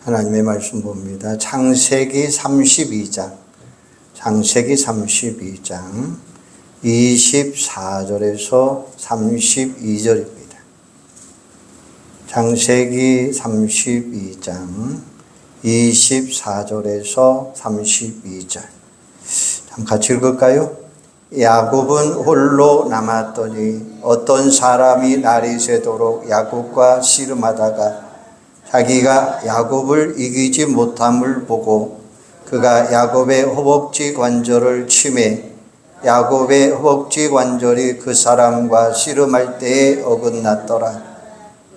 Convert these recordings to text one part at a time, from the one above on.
하나님의 말씀 봅니다. 창세기 32장 24절에서 32절입니다. 창세기 32장 24절에서 32절. 같이 읽을까요? 야곱은 홀로 남았더니 어떤 사람이 날이 새도록 야곱과 씨름하다가 자기가 야곱을 이기지 못함을 보고 그가 야곱의 허벅지 관절을 치매 야곱의 허벅지 관절이 그 사람과 씨름할 때에 어긋났더라.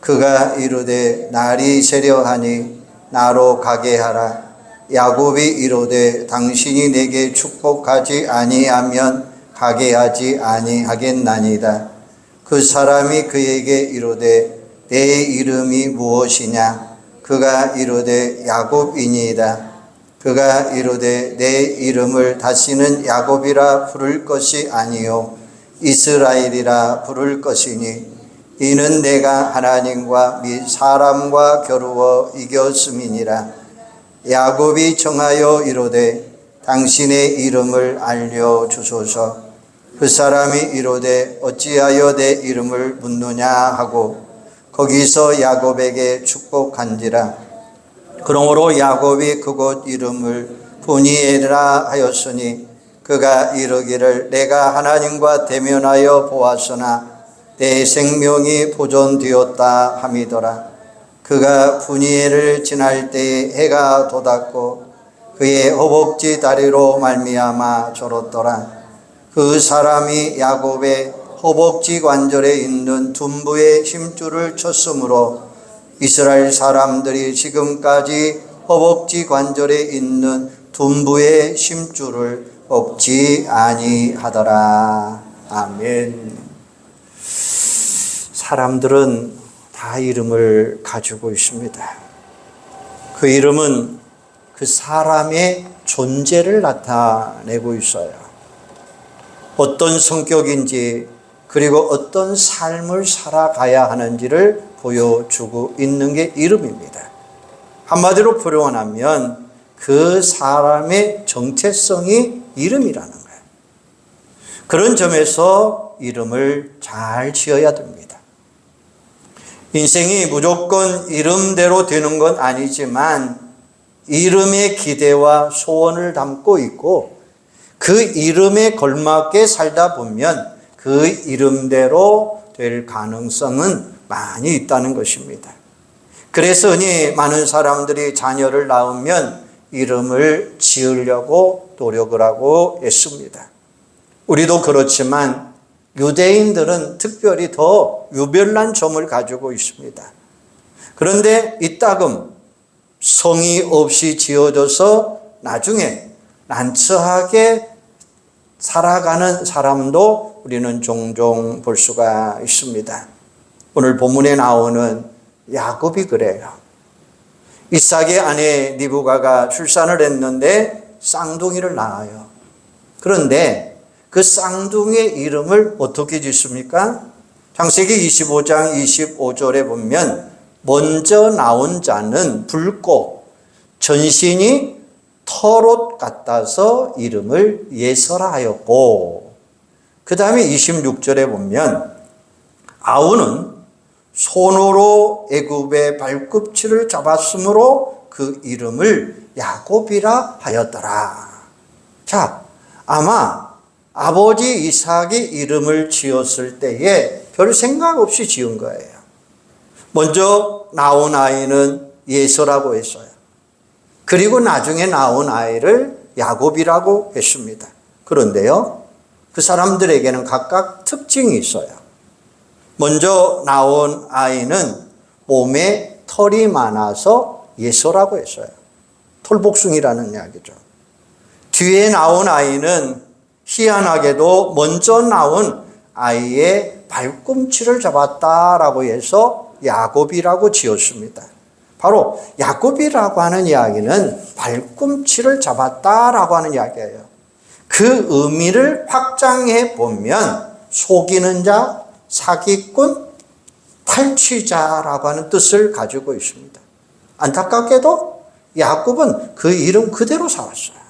그가 이르되 날이 새려하니 나로 가게 하라. 야곱이 이르되 당신이 내게 축복하지 아니하면 가게 하지 아니하겠나이다. 그 사람이 그에게 이르되 내 이름이 무엇이냐? 그가 이르되 야곱이니이다. 그가 이르되 내 이름을 다시는 야곱이라 부를 것이 아니요 이스라엘이라 부를 것이니 이는 내가 하나님과 및 사람과 겨루어 이겼음이니라. 야곱이 정하여 이르되 당신의 이름을 알려주소서. 그 사람이 이르되 어찌하여 내 이름을 묻느냐 하고 거기서 야곱에게 축복한지라. 그러므로 야곱이 그곳 이름을 브니엘이라 하였으니 그가 이르기를 내가 하나님과 대면하여 보았으나 내 생명이 보존되었다 함이더라. 그가 브니엘을 지날 때에 해가 돋았고 그의 허벅지 다리로 말미암아 졸었더라. 그 사람이 야곱의 허벅지 관절에 있는 둔부의 힘줄을 쳤으므로 이스라엘 사람들이 지금까지 허벅지 관절에 있는 둔부의 힘줄을 꺾지 아니하더라. 아멘. 사람들은 다 이름을 가지고 있습니다. 그 이름은 그 사람의 존재를 나타내고 있어요. 어떤 성격인지 그리고 어떤 삶을 살아가야 하는지를 보여주고 있는 게 이름입니다. 한마디로 표현하면 그 사람의 정체성이 이름이라는 거예요. 그런 점에서 이름을 잘 지어야 됩니다. 인생이 무조건 이름대로 되는 건 아니지만 이름의 기대와 소원을 담고 있고 그 이름에 걸맞게 살다 보면 그 이름대로 될 가능성은 많이 있다는 것입니다. 그래서 흔히 많은 사람들이 자녀를 낳으면 이름을 지으려고 노력을 하고 애씁니다. 우리도 그렇지만 유대인들은 특별히 더 유별난 점을 가지고 있습니다. 그런데 이따금 성의 없이 지어져서 나중에 난처하게 살아가는 사람도 우리는 종종 볼 수가 있습니다. 오늘 본문에 나오는 야곱이 그래요. 이삭의 아내 리브가가 출산을 했는데 쌍둥이를 낳아요. 그런데 그 쌍둥이의 이름을 어떻게 짓습니까? 창세기 25장 25절에 보면 먼저 나온 자는 붉고 전신이 털옷 같아서 이름을 예서라 하였고, 그 다음에 26절에 보면 아우는 손으로 애굽의 발꿈치를 잡았으므로 그 이름을 야곱이라 하였더라. 자, 아마 아버지 이삭이 이름을 지었을 때에 별 생각 없이 지은 거예요. 먼저 나온 아이는 예서라고 했어요. 그리고 나중에 나온 아이를 야곱이라고 했습니다. 그런데요, 그 사람들에게는 각각 특징이 있어요. 먼저 나온 아이는 몸에 털이 많아서 예서라고 했어요. 털복숭이라는 이야기죠. 뒤에 나온 아이는 희한하게도 먼저 나온 아이의 발꿈치를 잡았다라고 해서 야곱이라고 지었습니다. 바로 야곱이라고 하는 이야기는 발꿈치를 잡았다라고 하는 이야기예요. 그 의미를 확장해 보면 속이는 자, 사기꾼, 탈취자라고 하는 뜻을 가지고 있습니다. 안타깝게도 야곱은 그 이름 그대로 살았어요.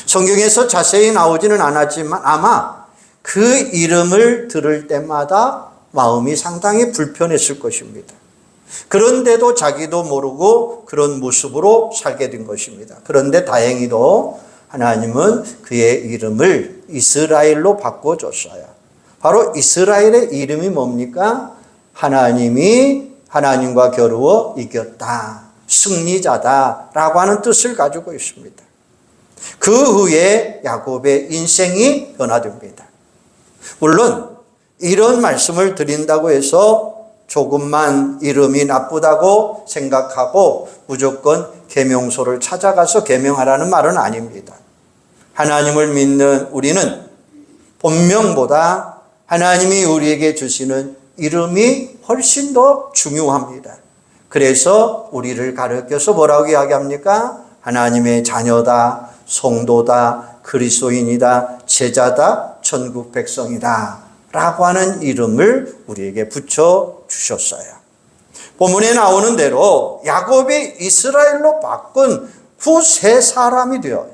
성경에서 자세히 나오지는 않았지만 아마 그 이름을 들을 때마다 마음이 상당히 불편했을 것입니다. 그런데도 자기도 모르고 그런 모습으로 살게 된 것입니다. 그런데 다행히도 하나님은 그의 이름을 이스라엘로 바꿔줬어요. 바로 이스라엘의 이름이 뭡니까? 하나님과 겨루어 이겼다, 승리자다라고 하는 뜻을 가지고 있습니다. 그 후에 야곱의 인생이 변화됩니다. 물론 이런 말씀을 드린다고 해서 조금만 이름이 나쁘다고 생각하고 무조건 계명소를 찾아가서 계명하라는 말은 아닙니다. 하나님을 믿는 우리는 본명보다 하나님이 우리에게 주시는 이름이 훨씬 더 중요합니다. 그래서 우리를 가르쳐서 뭐라고 이야기합니까? 하나님의 자녀다, 성도다, 그리스도인이다, 제자다, 천국 백성이다 라고 하는 이름을 우리에게 붙여주셨어요. 본문에 나오는 대로 야곱이 이스라엘로 바꾼 후 새 사람이 되어요.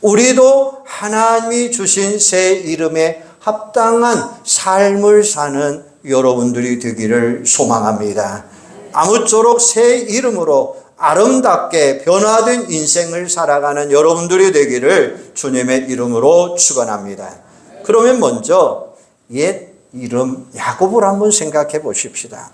우리도 하나님이 주신 새 이름에 합당한 삶을 사는 여러분들이 되기를 소망합니다. 아무쪼록 새 이름으로 아름답게 변화된 인생을 살아가는 여러분들이 되기를 주님의 이름으로 축원합니다. 그러면 먼저 옛 이름 야곱을 한번 생각해 보십시다.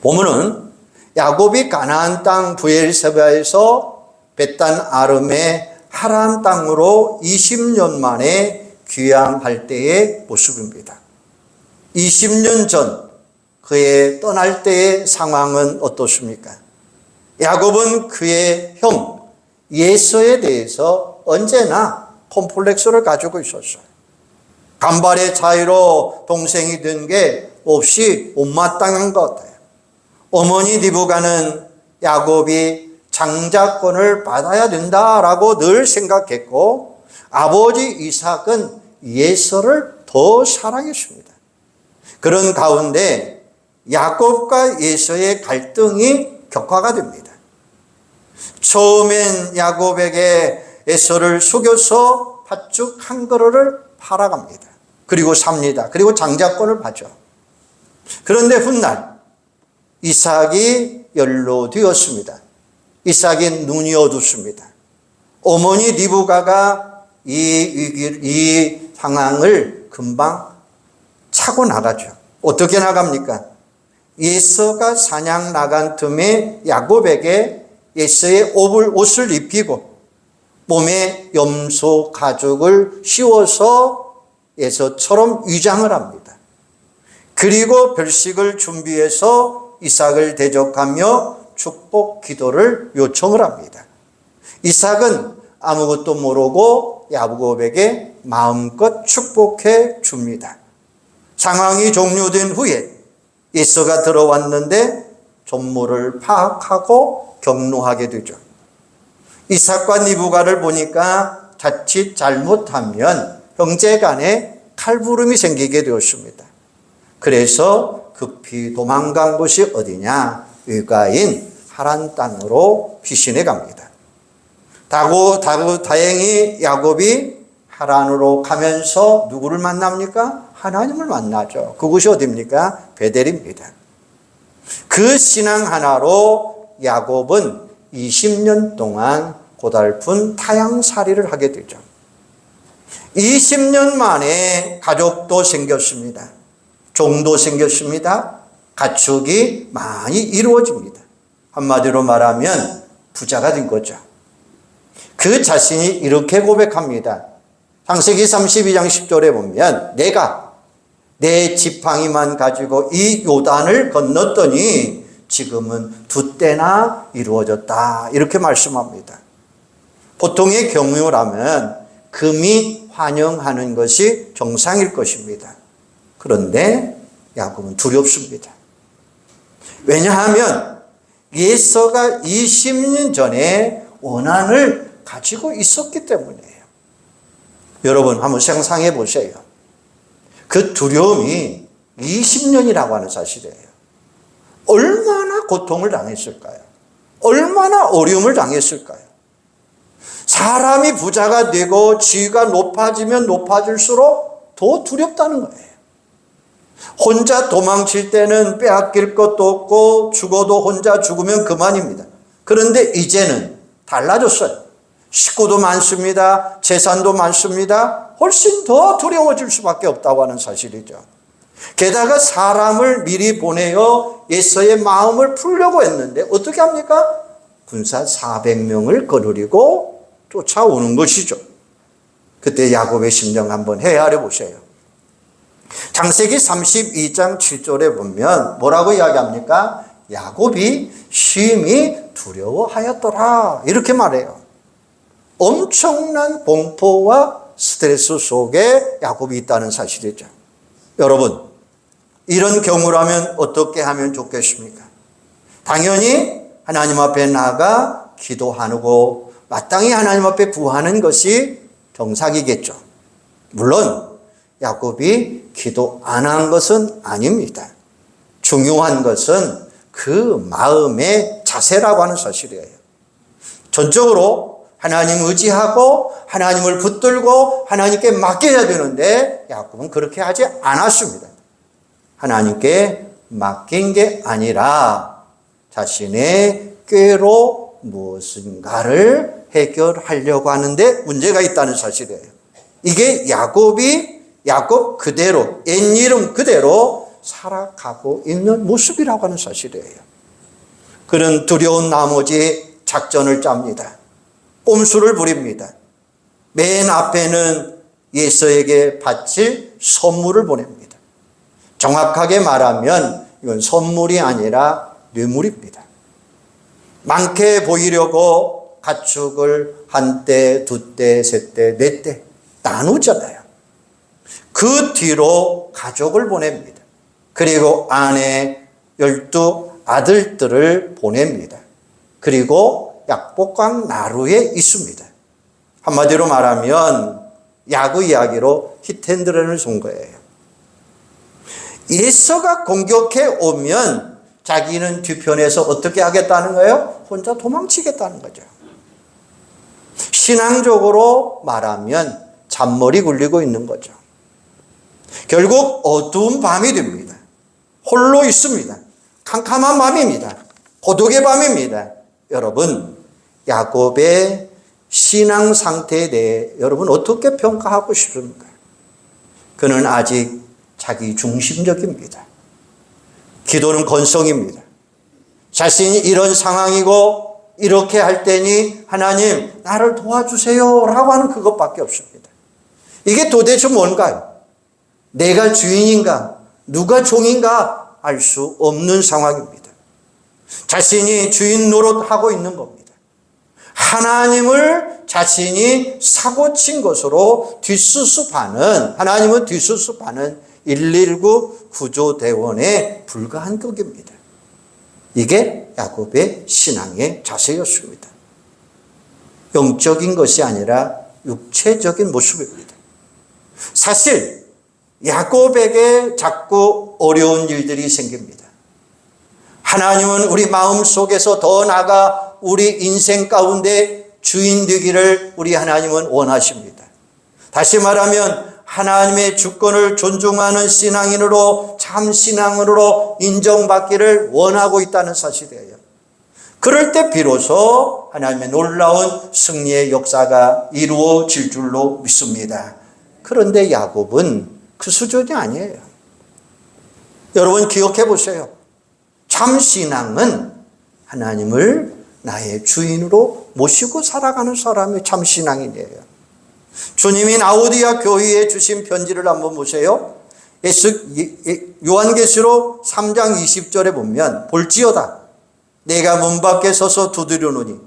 보면은 야곱이 가나안 땅 브엘세바에서 벳단 아름의 하란 땅으로 20년 만에 귀향할 때의 모습입니다. 20년 전 그의 떠날 때의 상황은 어떻습니까? 야곱은 그의 형 예서에 대해서 언제나 콤플렉스를 가지고 있었어요. 간발의 차이로 동생이 된 게 없이 못마땅한 것 같아요. 어머니 리브가는 야곱이 장자권을 받아야 된다라고 늘 생각했고 아버지 이삭은 예서를 더 사랑했습니다. 그런 가운데 야곱과 예서의 갈등이 격화가 됩니다. 처음엔 야곱에게 에서를 속여서 팥죽 한 그릇을 팔아갑니다. 그리고 삽니다. 그리고 장자권을 받죠. 그런데 훗날 이삭이 연로되었습니다. 이삭이 눈이 어둡습니다. 어머니 리브가가 이 상황을 금방 차고 나가죠. 어떻게 나갑니까? 예서가 사냥 나간 틈에 야곱에게 예서의 옷을 입히고 몸에 염소 가죽을 씌워서 예서처럼 위장을 합니다. 그리고 별식을 준비해서 이삭을 대적하며 축복 기도를 요청을 합니다. 이삭은 아무것도 모르고 야곱에게 마음껏 축복해 줍니다. 상황이 종료된 후에 예서가 들어왔는데 전모를 파악하고 경노하게 되죠. 이삭과 리브가를 보니까 자칫 잘못하면 형제간에 칼부름이 생기게 되었습니다. 그래서 급히 도망간 곳이 어디냐? 외가인 하란 땅으로 피신해 갑니다. 다행히 야곱이 하란으로 가면서 누구를 만납니까? 하나님을 만나죠. 그곳이 어디입니까? 베델입니다. 그 신앙 하나로 야곱은 20년 동안 고달픈 타향살이를 하게 되죠. 20년 만에 가족도 생겼습니다. 종도 생겼습니다. 가축이 많이 이루어집니다. 한마디로 말하면 부자가 된 거죠. 그 자신이 이렇게 고백합니다. 창세기 32장 10절에 보면 내가 내 지팡이만 가지고 이 요단을 건넜더니 지금은 2때나 이루어졌다. 이렇게 말씀합니다. 보통의 경우라면 금이 환영하는 것이 정상일 것입니다. 그런데 야곱은 두렵습니다. 왜냐하면 예서가 20년 전에 원한을 가지고 있었기 때문이에요. 여러분 한번 상상해 보세요. 그 두려움이 20년이라고 하는 사실이에요. 얼마나 고통을 당했을까요? 얼마나 어려움을 당했을까요? 사람이 부자가 되고 지위가 높아지면 높아질수록 더 두렵다는 거예요. 혼자 도망칠 때는 빼앗길 것도 없고 죽어도 혼자 죽으면 그만입니다. 그런데 이제는 달라졌어요. 식구도 많습니다. 재산도 많습니다. 훨씬 더 두려워질 수밖에 없다고 하는 사실이죠. 게다가 사람을 미리 보내어 에서의 마음을 풀려고 했는데 어떻게 합니까? 군사 400명을 거느리고 쫓아오는 것이죠. 그때 야곱의 심정 한번 헤아려 보세요. 창세기 32장 7절에 보면 뭐라고 이야기합니까? 야곱이 심히 두려워하였더라 이렇게 말해요. 엄청난 공포와 스트레스 속에 야곱이 있다는 사실이죠. 여러분, 이런 경우라면 어떻게 하면 좋겠습니까? 당연히 하나님 앞에 나아가 기도하고 마땅히 하나님 앞에 구하는 것이 정상이겠죠. 물론 야곱이 기도 안 한 것은 아닙니다. 중요한 것은 그 마음의 자세라고 하는 사실이에요. 전적으로 하나님 의지하고 하나님을 붙들고 하나님께 맡겨야 되는데 야곱은 그렇게 하지 않았습니다. 하나님께 맡긴 게 아니라 자신의 꾀로 무엇인가를 해결하려고 하는데 문제가 있다는 사실이에요. 이게 야곱 그대로, 옛 이름 그대로 살아가고 있는 모습이라고 하는 사실이에요. 그는 두려운 나머지 작전을 짭니다. 꼼수를 부립니다. 맨 앞에는 에서에게 바칠 선물을 보냅니다. 정확하게 말하면 이건 선물이 아니라 뇌물입니다. 많게 보이려고 가축을 한 떼, 두 떼, 세 떼, 네 떼 나누잖아요. 그 뒤로 가족을 보냅니다. 그리고 아내 12 아들들을 보냅니다. 그리고 약복강 나루에 있습니다. 한마디로 말하면 야구 이야기로 히트앤런을 쏜 거예요. 에서가 공격해 오면 자기는 뒤편에서 어떻게 하겠다는 거예요? 혼자 도망치겠다는 거죠. 신앙적으로 말하면 잔머리 굴리고 있는 거죠. 결국 어두운 밤이 됩니다. 홀로 있습니다. 캄캄한 밤입니다. 고독의 밤입니다. 여러분, 야곱의 신앙 상태에 대해 여러분 어떻게 평가하고 싶습니까? 그는 아직 자기 중심적입니다. 기도는 건성입니다. 자신이 이런 상황이고 이렇게 할 때니 하나님 나를 도와주세요 라고 하는 그것밖에 없습니다. 이게 도대체 뭔가요? 내가 주인인가 누가 종인가 알 수 없는 상황입니다. 자신이 주인 노릇하고 있는 겁니다. 하나님을 자신이 사고친 것으로 뒷수습하는, 하나님은 뒷수습하는 119 구조대원에 불과한 격입니다. 이게 야곱의 신앙의 자세였습니다. 영적인 것이 아니라 육체적인 모습입니다. 사실 야곱에게 자꾸 어려운 일들이 생깁니다. 하나님은 우리 마음 속에서 더 나아가 우리 인생 가운데 주인 되기를 우리 하나님은 원하십니다. 다시 말하면 하나님의 주권을 존중하는 신앙인으로 참 신앙으로 인정받기를 원하고 있다는 사실이에요. 그럴 때 비로소 하나님의 놀라운 승리의 역사가 이루어질 줄로 믿습니다. 그런데 야곱은 그 수준이 아니에요. 여러분 기억해 보세요. 참 신앙은 하나님을 나의 주인으로 모시고 살아가는 사람이 참 신앙인이에요. 주님이 라오디아 교회에 주신 편지를 한번 보세요. 요한계시록 3장 20절에 보면 볼지어다 내가 문 밖에 서서 두드리노니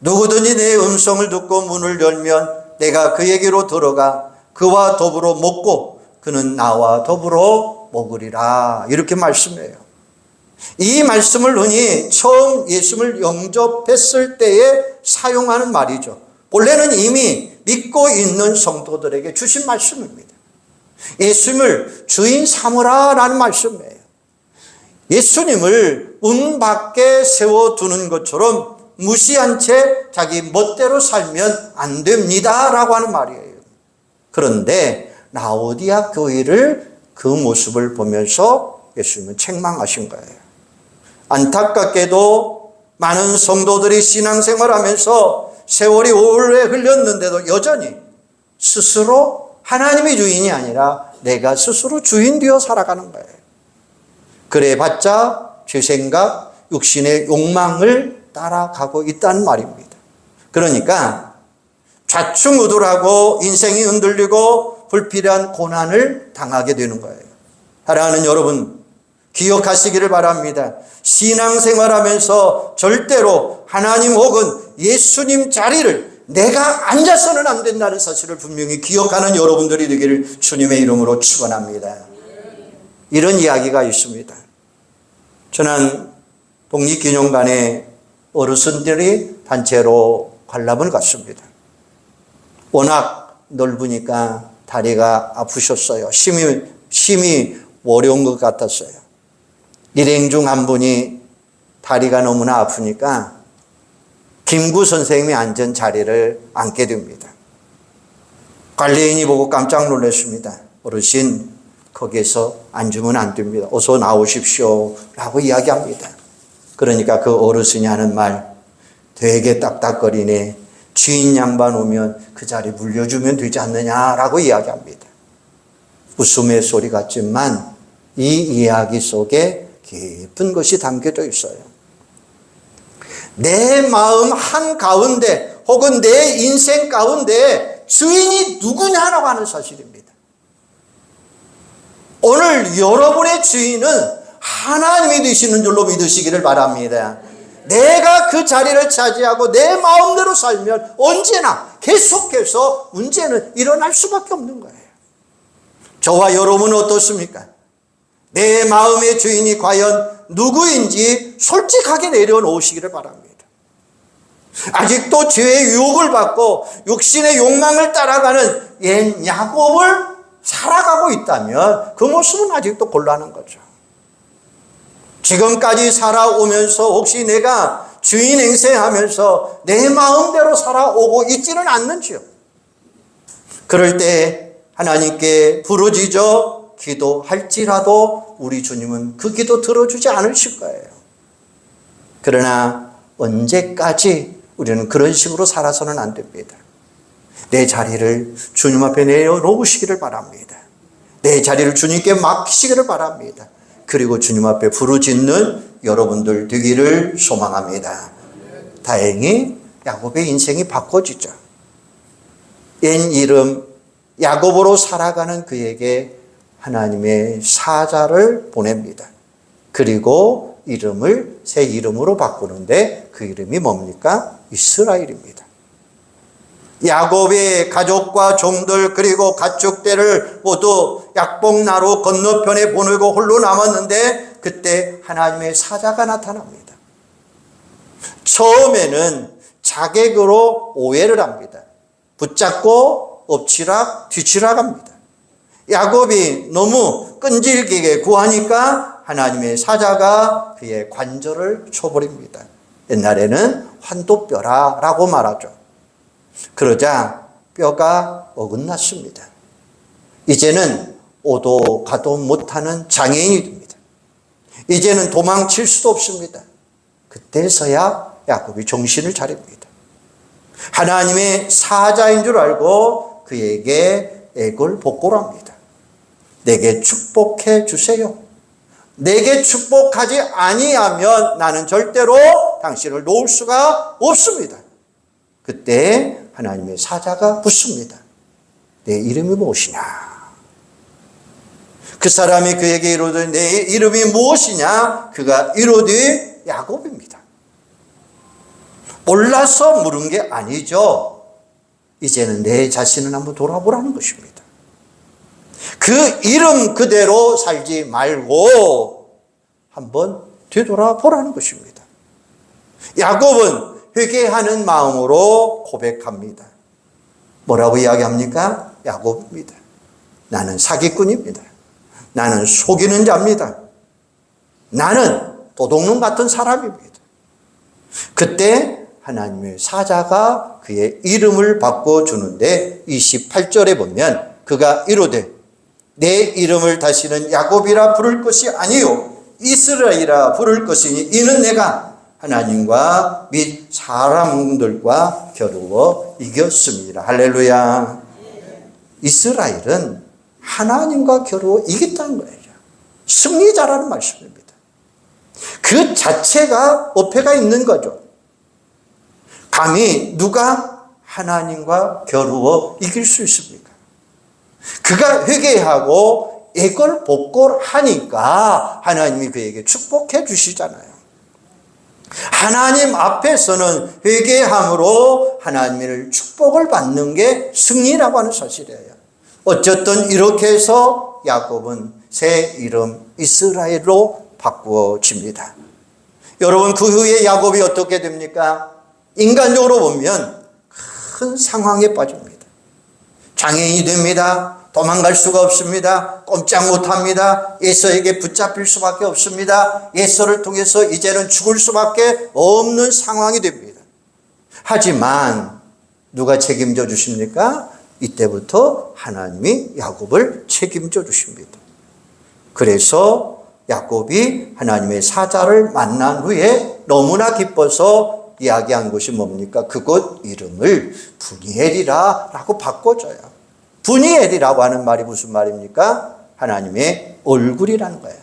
누구든지 내 음성을 듣고 문을 열면 내가 그에게로 들어가 그와 더불어 먹고 그는 나와 더불어 먹으리라 이렇게 말씀해요. 이 말씀을 흔히 처음 예수를 영접했을 때에 사용하는 말이죠. 본래는 이미 믿고 있는 성도들에게 주신 말씀입니다. 예수님을 주인 삼으라 라는 말씀이에요. 예수님을 문 밖에 세워두는 것처럼 무시한 채 자기 멋대로 살면 안 됩니다 라고 하는 말이에요. 그런데 라오디아 교회를 그 모습을 보면서 예수님은 책망하신 거예요. 안타깝게도 많은 성도들이 신앙생활하면서 세월이 오래 흘렸는데도 여전히 스스로 하나님이 주인이 아니라 내가 스스로 주인 되어 살아가는 거예요. 그래봤자 죄생각, 육신의 욕망을 따라가고 있다는 말입니다. 그러니까 좌충우돌하고 인생이 흔들리고 불필요한 고난을 당하게 되는 거예요. 사랑하는 여러분, 기억하시기를 바랍니다. 신앙생활하면서 절대로 하나님 혹은 예수님 자리를 내가 앉아서는 안 된다는 사실을 분명히 기억하는 여러분들이 되기를 주님의 이름으로 축원합니다. 이런 이야기가 있습니다. 지난 독립기념관에 어르신들이 단체로 관람을 갔습니다. 워낙 넓으니까 다리가 아프셨어요. 심히 어려운 것 같았어요. 일행 중 한 분이 다리가 너무나 아프니까 김구 선생님이 앉은 자리를 앉게 됩니다. 관리인이 보고 깜짝 놀랐습니다. 어르신, 거기에서 앉으면 안 됩니다. 어서 나오십시오 라고 이야기합니다. 그러니까 그 어르신이 하는 말 되게 딱딱거리네. 주인 양반 오면 그 자리 물려주면 되지 않느냐라고 이야기합니다. 웃음의 소리 같지만 이 이야기 속에 깊은 것이 담겨져 있어요. 내 마음 한가운데 혹은 내 인생 가운데 주인이 누구냐라고 하는 사실입니다. 오늘 여러분의 주인은 하나님이 되시는 줄로 믿으시기를 바랍니다. 내가 그 자리를 차지하고 내 마음대로 살면 언제나 계속해서 문제는 일어날 수밖에 없는 거예요. 저와 여러분은 어떻습니까? 내 마음의 주인이 과연 누구인지 솔직하게 내려놓으시기를 바랍니다. 아직도 죄의 유혹을 받고 육신의 욕망을 따라가는 옛 야곱을 살아가고 있다면 그 모습은 아직도 곤란한 거죠. 지금까지 살아오면서 혹시 내가 주인 행세하면서 내 마음대로 살아오고 있지는 않는지요? 그럴 때 하나님께 부르짖어 기도할지라도 우리 주님은 그 기도 들어주지 않으실 거예요. 그러나 언제까지 우리는 그런 식으로 살아서는 안 됩니다. 내 자리를 주님 앞에 내려놓으시기를 바랍니다. 내 자리를 주님께 맡기시기를 바랍니다. 그리고 주님 앞에 부르짖는 여러분들 되기를 소망합니다. 다행히 야곱의 인생이 바꿔지죠. 옛 이름 야곱으로 살아가는 그에게 하나님의 사자를 보냅니다. 그리고 이름을 새 이름으로 바꾸는데 그 이름이 뭡니까? 이스라엘입니다. 야곱의 가족과 종들 그리고 가축대를 모두 약복나루 건너편에 보내고 홀로 남았는데 그때 하나님의 사자가 나타납니다. 처음에는 자객으로 오해를 합니다. 붙잡고 엎치락 뒤치락 합니다. 야곱이 너무 끈질기게 구하니까 하나님의 사자가 그의 관절을 쳐버립니다. 옛날에는 환도뼈라라고 말하죠. 그러자 뼈가 어긋났습니다. 이제는 오도 가도 못하는 장애인이 됩니다. 이제는 도망칠 수도 없습니다. 그때서야 야곱이 정신을 차립니다. 하나님의 사자인 줄 알고 그에게 애걸복걸합니다. 내게 축복해 주세요. 내게 축복하지 아니하면 나는 절대로 당신을 놓을 수가 없습니다. 그때 하나님의 사자가 묻습니다. 내 이름이 무엇이냐? 그 사람이 그에게 이르되 내 이름이 무엇이냐? 그가 이르되 야곱입니다. 몰라서 물은 게 아니죠. 이제는 내 자신을 한번 돌아보라는 것입니다. 그 이름 그대로 살지 말고 한번 되돌아보라는 것입니다. 야곱은 회개하는 마음으로 고백합니다. 뭐라고 이야기합니까? 야곱입니다. 나는 사기꾼입니다. 나는 속이는 자입니다. 나는 도둑놈 같은 사람입니다. 그때 하나님의 사자가 그의 이름을 바꿔주는데 28절에 보면 그가 이르되 내 이름을 다시는 야곱이라 부를 것이 아니요 이스라엘이라 부를 것이니 이는 내가 하나님과 및 사람들과 겨루어 이겼습니다. 할렐루야. 이스라엘은 하나님과 겨루어 이겼다는 거예요. 승리자라는 말씀입니다. 그 자체가 어폐가 있는 거죠. 감히 누가 하나님과 겨루어 이길 수 있습니까? 그가 회개하고 애걸복걸하니까 하나님이 그에게 축복해 주시잖아요. 하나님 앞에서는 회개함으로 하나님의 축복을 받는 게 승리라고 하는 사실이에요. 어쨌든 이렇게 해서 야곱은 새 이름 이스라엘로 바꾸어집니다. 여러분 그 후에 야곱이 어떻게 됩니까? 인간적으로 보면 큰 상황에 빠집니다. 장애인이 됩니다. 도망갈 수가 없습니다. 꼼짝 못합니다. 에서에게 붙잡힐 수밖에 없습니다. 에서를 통해서 이제는 죽을 수밖에 없는 상황이 됩니다. 하지만 누가 책임져 주십니까? 이때부터 하나님이 야곱을 책임져 주십니다. 그래서 야곱이 하나님의 사자를 만난 후에 너무나 기뻐서 이야기한 것이 뭡니까? 그곳 이름을 브니엘이라 라고 바꿔줘요. 브니엘이라고 하는 말이 무슨 말입니까? 하나님의 얼굴이라는 거예요.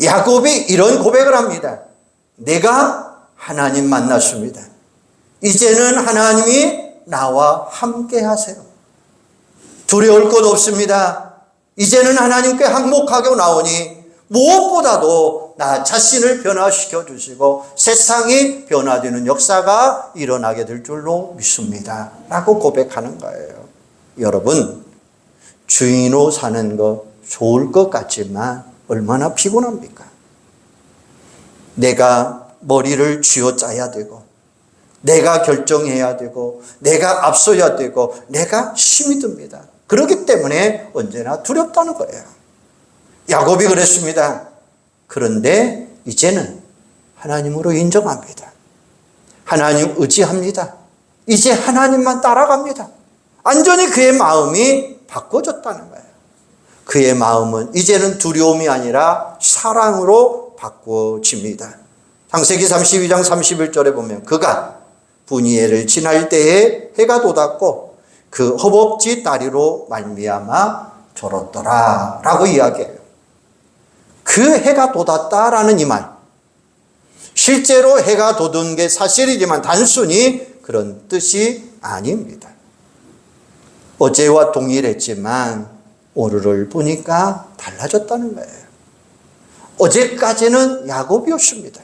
야곱이 이런 고백을 합니다. 내가 하나님 만났습니다. 이제는 하나님이 나와 함께 하세요. 두려울 것 없습니다. 이제는 하나님께 항목하게 나오니 무엇보다도 나 자신을 변화시켜 주시고 세상이 변화되는 역사가 일어나게 될 줄로 믿습니다. 라고 고백하는 거예요. 여러분, 주인으로 사는 거 좋을 것 같지만 얼마나 피곤합니까? 내가 머리를 쥐어짜야 되고 내가 결정해야 되고 내가 앞서야 되고 내가 힘이 듭니다. 그렇기 때문에 언제나 두렵다는 거예요. 야곱이 그랬습니다. 그런데 이제는 하나님으로 인정합니다. 하나님 의지합니다. 이제 하나님만 따라갑니다. 완전히 그의 마음이 바꿔졌다는 거예요. 그의 마음은 이제는 두려움이 아니라 사랑으로 바꿔집니다. 창세기 32장 31절에 보면 그가 브니엘을 지날 때에 해가 돋았고 그 허벅지 다리로 말미암아 졸었더라 라고 이야기해요. 그 해가 돋았다라는 이 말, 실제로 해가 돋은 게 사실이지만 단순히 그런 뜻이 아닙니다. 어제와 동일했지만 오늘을 보니까 달라졌다는 거예요. 어제까지는 야곱이었습니다.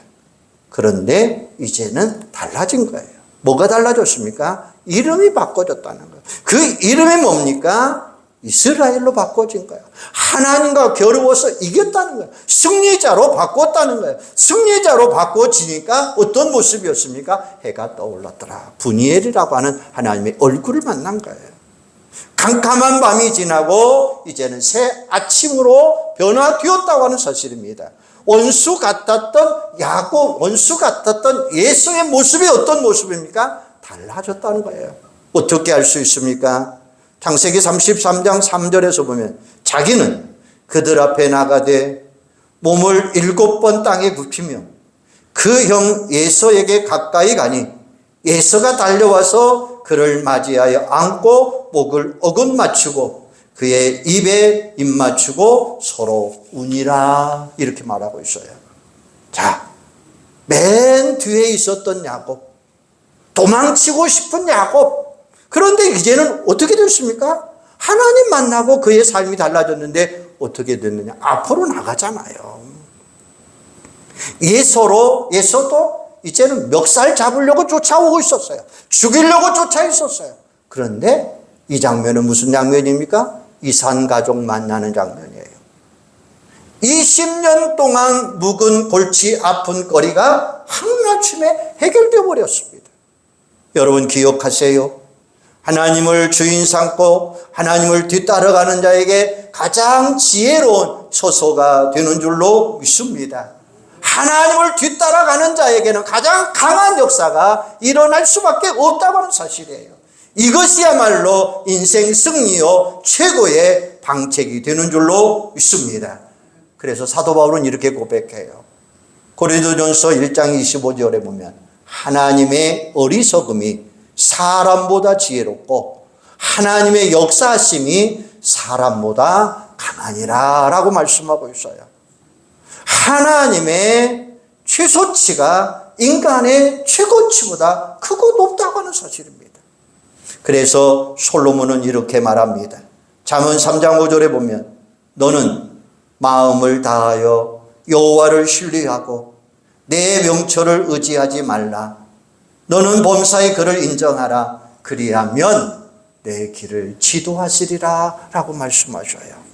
그런데 이제는 달라진 거예요. 뭐가 달라졌습니까? 이름이 바꿔졌다는 거예요. 그 이름이 뭡니까? 이스라엘로 바꿔진 거예요. 하나님과 겨루어서 이겼다는 거예요. 승리자로 바꿨다는 거예요. 승리자로 바꿔지니까 어떤 모습이었습니까? 해가 떠올랐더라. 브니엘이라고 하는 하나님의 얼굴을 만난 거예요. 캄캄한 밤이 지나고 이제는 새 아침으로 변화되었다고 하는 사실입니다. 원수 같았던 야곱, 원수 같았던 에서의 모습이 어떤 모습입니까? 달라졌다는 거예요. 어떻게 알 수 있습니까? 창세기 33장 3절에서 보면 자기는 그들 앞에 나가되 몸을 7번 땅에 굽히며 그 형 에서에게 가까이 가니 에서가 달려와서 그를 맞이하여 안고 목을 어긋맞추고 그의 입에 입 맞추고 서로 우니라 이렇게 말하고 있어요. 자, 맨 뒤에 있었던 야곱, 도망치고 싶은 야곱. 그런데 이제는 어떻게 됐습니까? 하나님 만나고 그의 삶이 달라졌는데 어떻게 됐느냐? 앞으로 나가잖아요. 예서도 이제는 멱살 잡으려고 쫓아오고 있었어요. 죽이려고 쫓아 있었어요. 그런데 이 장면은 무슨 장면입니까? 이산 가족 만나는 장면이에요. 20년 동안 묵은 골치 아픈 거리가 한아침에 해결되어 버렸습니다. 여러분 기억하세요. 하나님을 주인 삼고 하나님을 뒤따라가는 자에게 가장 지혜로운 처소가 되는 줄로 믿습니다. 하나님을 뒤따라가는 자에게는 가장 강한 역사가 일어날 수밖에 없다고 하는 사실이에요. 이것이야말로 인생 승리요 최고의 방책이 되는 줄로 믿습니다. 그래서 사도 바울은 이렇게 고백해요. 고린도전서 1장 25절에 보면 하나님의 어리석음이 사람보다 지혜롭고 하나님의 역사하심이 사람보다 강하니라 라고 말씀하고 있어요. 하나님의 최소치가 인간의 최고치보다 크고 높다고 하는 사실입니다. 그래서 솔로몬은 이렇게 말합니다. 잠언 3장 5절에 보면 너는 마음을 다하여 여호와를 신뢰하고 내 명철을 의지하지 말라. 너는 범사의 그를 인정하라. 그리하면 내 길을 지도하시리라 라고 말씀하셔요.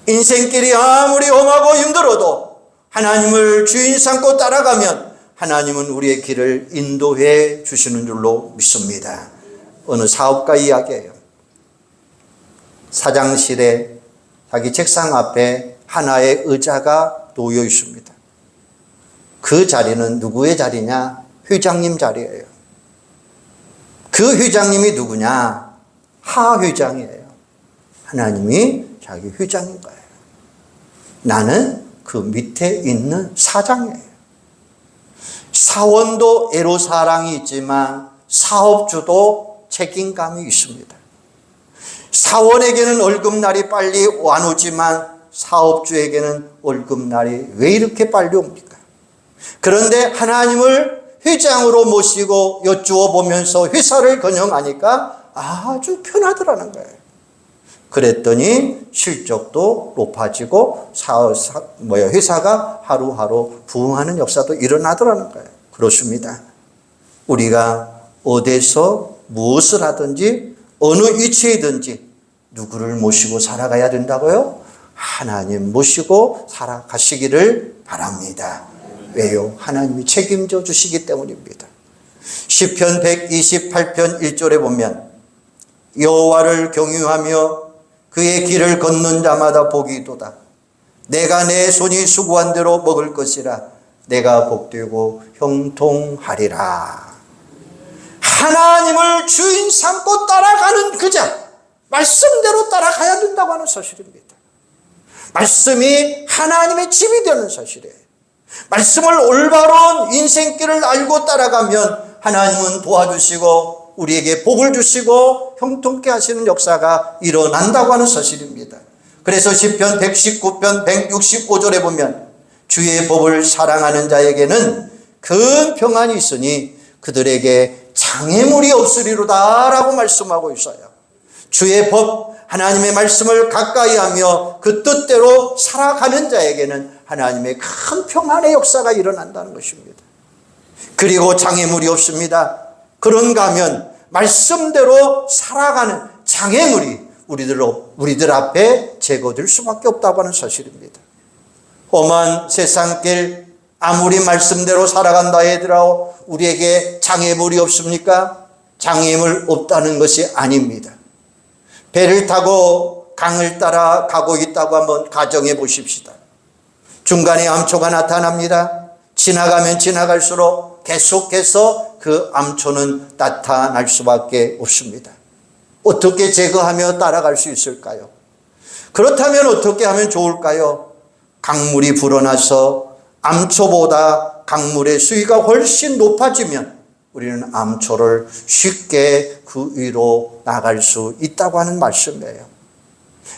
인생길이 아무리 험하고 힘들어도 하나님을 주인 삼고 따라가면 하나님은 우리의 길을 인도해 주시는 줄로 믿습니다. 어느 사업가 이야기예요. 사장실에 자기 책상 앞에 하나의 의자가 놓여 있습니다. 그 자리는 누구의 자리냐? 회장님 자리예요. 그 회장님이 누구냐? 하 회장이에요. 하나님이 자기 회장인 거예요. 나는 그 밑에 있는 사장이에요. 사원도 애로사항이 있지만 사업주도 책임감이 있습니다. 사원에게는 월급날이 빨리 안 오지만 사업주에게는 월급날이 왜 이렇게 빨리 옵니까? 그런데 하나님을 회장으로 모시고 여쭈어 보면서 회사를 경영하니까 아주 편하더라는 거예요. 그랬더니 실적도 높아지고 회사가 하루하루 부흥하는 역사도 일어나더라는 거예요. 그렇습니다. 우리가 어디서 무엇을 하든지 어느 위치에든지 누구를 모시고 살아가야 된다고요? 하나님 모시고 살아가시기를 바랍니다. 왜요? 하나님이 책임져 주시기 때문입니다. 시편 128편 1절에 보면 여호와를 경유하며 그의 길을 걷는 자마다 복이 있도다. 내가 내 손이 수고한 대로 먹을 것이라. 내가 복되고 형통하리라. 하나님을 주인 삼고 따라가는 그 자, 말씀대로 따라가야 된다고 하는 사실입니다. 말씀이 하나님의 집이 되는 사실이에요. 말씀을 올바른 인생길을 알고 따라가면 하나님은 도와주시고 우리에게 복을 주시고 형통케 하시는 역사가 일어난다고 하는 사실입니다. 그래서 시편 119편 165절에 보면 주의 법을 사랑하는 자에게는 큰 평안이 있으니 그들에게 장애물이 없으리로다 라고 말씀하고 있어요. 주의 법, 하나님의 말씀을 가까이 하며 그 뜻대로 살아가는 자에게는 하나님의 큰 평안의 역사가 일어난다는 것입니다. 그리고 장애물이 없습니다. 그런가 하면 말씀대로 살아가는 장애물이 우리들 앞에 제거될 수밖에 없다고 하는 사실입니다. 험한 세상길 아무리 말씀대로 살아간다 하더라도 우리에게 장애물이 없습니까? 장애물 없다는 것이 아닙니다. 배를 타고 강을 따라 가고 있다고 한번 가정해 보십시다. 중간에 암초가 나타납니다. 지나가면 지나갈수록 계속해서 그 암초는 나타날 수밖에 없습니다. 어떻게 제거하며 따라갈 수 있을까요? 그렇다면 어떻게 하면 좋을까요? 강물이 불어나서 암초보다 강물의 수위가 훨씬 높아지면 우리는 암초를 쉽게 그 위로 나갈 수 있다고 하는 말씀이에요.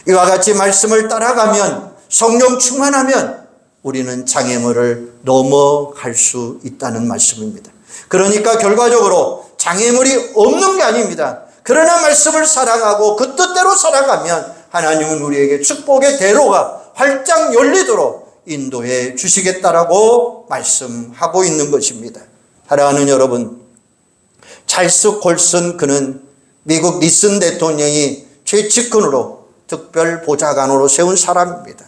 이와 같이 말씀을 따라가면 성령 충만하면 우리는 장애물을 넘어갈 수 있다는 말씀입니다. 그러니까 결과적으로 장애물이 없는 게 아닙니다. 그러나 말씀을 사랑하고 그 뜻대로 살아가면 하나님은 우리에게 축복의 대로가 활짝 열리도록 인도해 주시겠다라고 말씀하고 있는 것입니다. 사랑하는 여러분, 찰스 콜슨 그는 미국 니슨 대통령이 최측근으로 특별 보좌관으로 세운 사람입니다.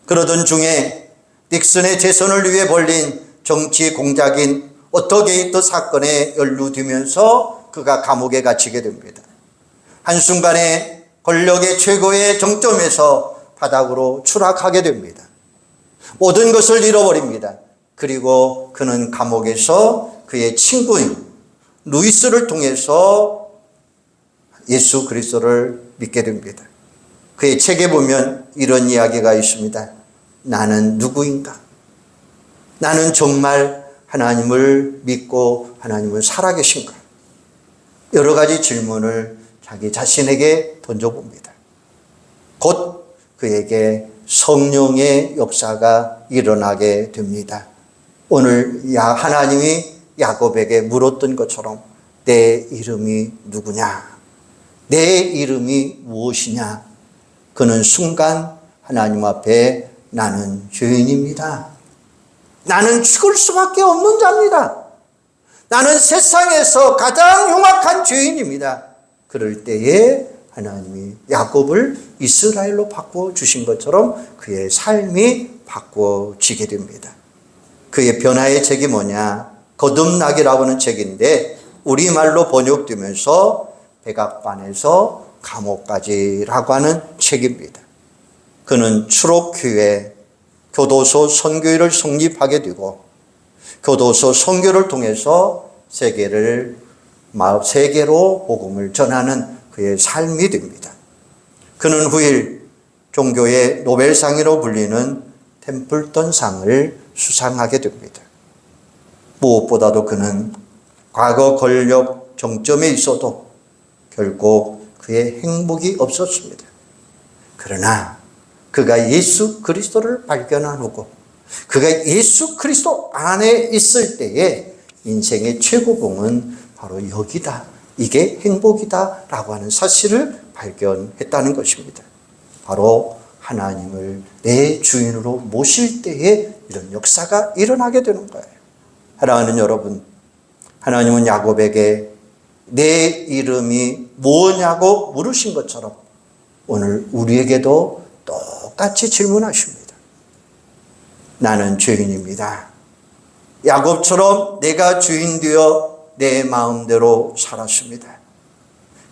그러던 중에 닉슨의 재선을 위해 벌린 정치 공작인 워터게이트 사건에 연루되면서 그가 감옥에 갇히게 됩니다. 한순간에 권력의 최고의 정점에서 바닥으로 추락하게 됩니다. 모든 것을 잃어버립니다. 그리고 그는 감옥에서 그의 친구인 루이스를 통해서 예수 그리스도를 믿게 됩니다. 그의 책에 보면 이런 이야기가 있습니다. 나는 누구인가? 나는 정말 하나님을 믿고 하나님을 살아계신가? 여러 가지 질문을 자기 자신에게 던져봅니다. 곧 그에게 성령의 역사가 일어나게 됩니다. 오늘 하나님이 야곱에게 물었던 것처럼 내 이름이 누구냐? 내 이름이 무엇이냐? 그는 순간 하나님 앞에 나는 죄인입니다. 나는 죽을 수밖에 없는 자입니다. 나는 세상에서 가장 흉악한 죄인입니다. 그럴 때에 하나님이 야곱을 이스라엘로 바꿔주신 것처럼 그의 삶이 바꿔지게 됩니다. 그의 변화의 책이 뭐냐? 거듭나기라고 하는 책인데 우리말로 번역되면서 백악관에서 감옥까지라고 하는 책입니다. 그는 추록교회 교도소 선교회를 성립하게 되고 교도소 선교를 통해서 세계로 복음을 전하는 그의 삶이 됩니다. 그는 후일 종교의 노벨상으로 불리는 템플턴상을 수상하게 됩니다. 무엇보다도 그는 과거 권력 정점에 있어도 결국 그의 행복이 없었습니다. 그러나 그가 예수 그리스도를 발견한 후고 그가 예수 그리스도 안에 있을 때에 인생의 최고봉은 바로 여기다. 이게 행복이다 라고 하는 사실을 발견했다는 것입니다. 바로 하나님을 내 주인으로 모실 때에 이런 역사가 일어나게 되는 거예요. 사랑하는 여러분, 하나님은 야곱에게 내 이름이 뭐냐고 물으신 것처럼 오늘 우리에게도 똑같이 질문하십니다. 나는 죄인입니다. 야곱처럼 내가 주인 되어 내 마음대로 살았습니다.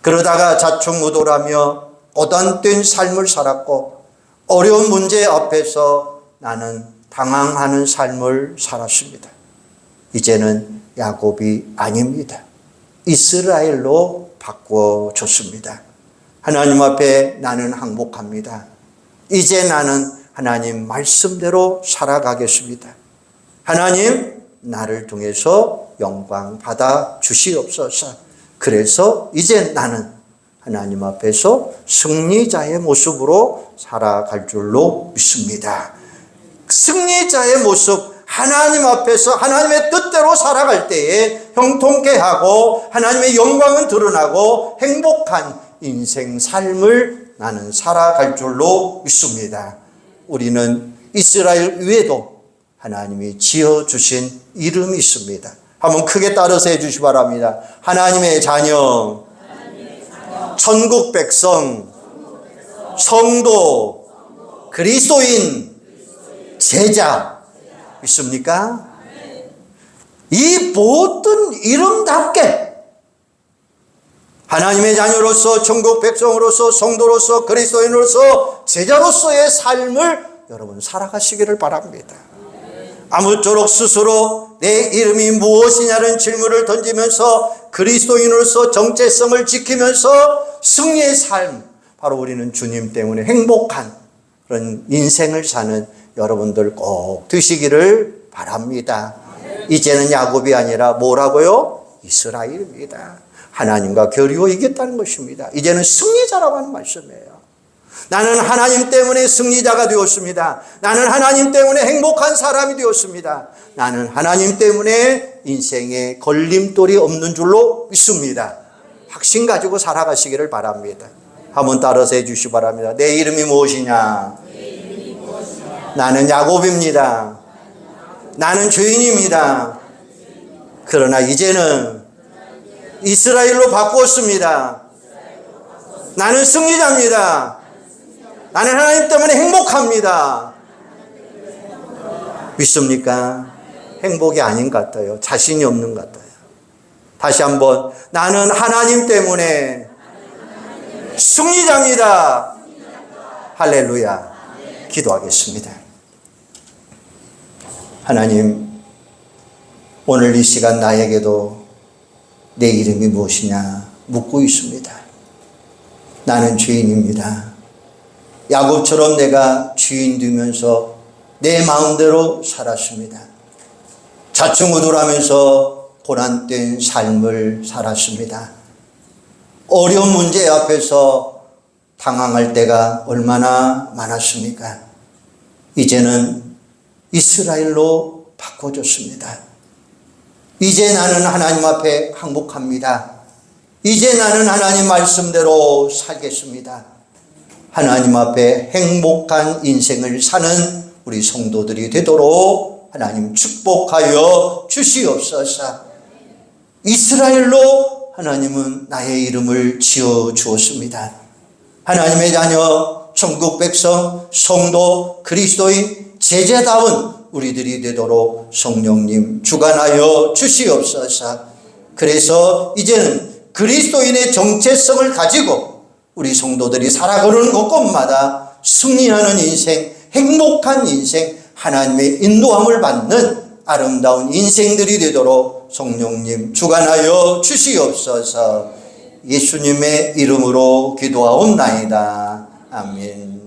그러다가 자충우돌하며 고단된 삶을 살았고 어려운 문제 앞에서 나는 당황하는 삶을 살았습니다. 이제는 야곱이 아닙니다. 이스라엘로 바꿔줬습니다. 하나님 앞에 나는 항복합니다. 이제 나는 하나님 말씀대로 살아가겠습니다. 하나님 나를 통해서 영광 받아 주시옵소서. 그래서 이제 나는 하나님 앞에서 승리자의 모습으로 살아갈 줄로 믿습니다. 승리자의 모습, 하나님 앞에서 하나님의 뜻대로 살아갈 때에 형통케 하고 하나님의 영광은 드러나고 행복한 인생 삶을 나는 살아갈 줄로 믿습니다. 우리는 이스라엘 위에도 하나님이 지어주신 이름이 있습니다. 한번 크게 따라서 해주시기 바랍니다. 하나님의 자녀, 천국 백성, 성도, 그리스도인, 제자 있습니까? 이 모든 이름답게 하나님의 자녀로서, 천국 백성으로서, 성도로서, 그리스도인으로서, 제자로서의 삶을 여러분 살아가시기를 바랍니다. 아무쪼록 스스로 내 이름이 무엇이냐는 질문을 던지면서 그리스도인으로서 정체성을 지키면서 승리의 삶, 바로 우리는 주님 때문에 행복한 그런 인생을 사는 여러분들 꼭 되시기를 바랍니다. 이제는 야곱이 아니라 뭐라고요? 이스라엘입니다. 하나님과 겨루어 이겼다는 것입니다. 이제는 승리자라고 하는 말씀이에요. 나는 하나님 때문에 승리자가 되었습니다. 나는 하나님 때문에 행복한 사람이 되었습니다. 나는 하나님 때문에 인생에 걸림돌이 없는 줄로 믿습니다. 확신 가지고 살아가시기를 바랍니다. 한번 따라서 해주시기 바랍니다. 내 이름이 무엇이냐? 나는 야곱입니다. 나는 죄인입니다. 그러나 이제는 이스라엘로 바꾸었습니다. 나는 승리자입니다. 나는 하나님 때문에 행복합니다. 믿습니까? 행복이 아닌 것 같아요. 자신이 없는 것 같아요. 다시 한번, 나는 하나님 때문에 승리자입니다. 할렐루야. 기도하겠습니다. 하나님, 오늘 이 시간 나에게도 내 이름이 무엇이냐 묻고 있습니다. 나는 죄인입니다. 야곱처럼 내가 주인 되면서 내 마음대로 살았습니다. 자충우돌하면서 고난된 삶을 살았습니다. 어려운 문제 앞에서 당황할 때가 얼마나 많았습니까? 이제는 이스라엘로 바꿔줬습니다. 이제 나는 하나님 앞에 항복합니다. 이제 나는 하나님 말씀대로 살겠습니다. 하나님 앞에 행복한 인생을 사는 우리 성도들이 되도록 하나님 축복하여 주시옵소서. 이스라엘로 하나님은 나의 이름을 지어 주었습니다. 하나님의 자녀, 천국 백성, 성도, 그리스도인, 제자다운 우리들이 되도록 성령님 주관하여 주시옵소서. 그래서 이제는 그리스도인의 정체성을 가지고 우리 성도들이 살아가는 곳곳마다 승리하는 인생, 행복한 인생, 하나님의 인도함을 받는 아름다운 인생들이 되도록 성령님 주관하여 주시옵소서. 예수님의 이름으로 기도하옵나이다. 아멘.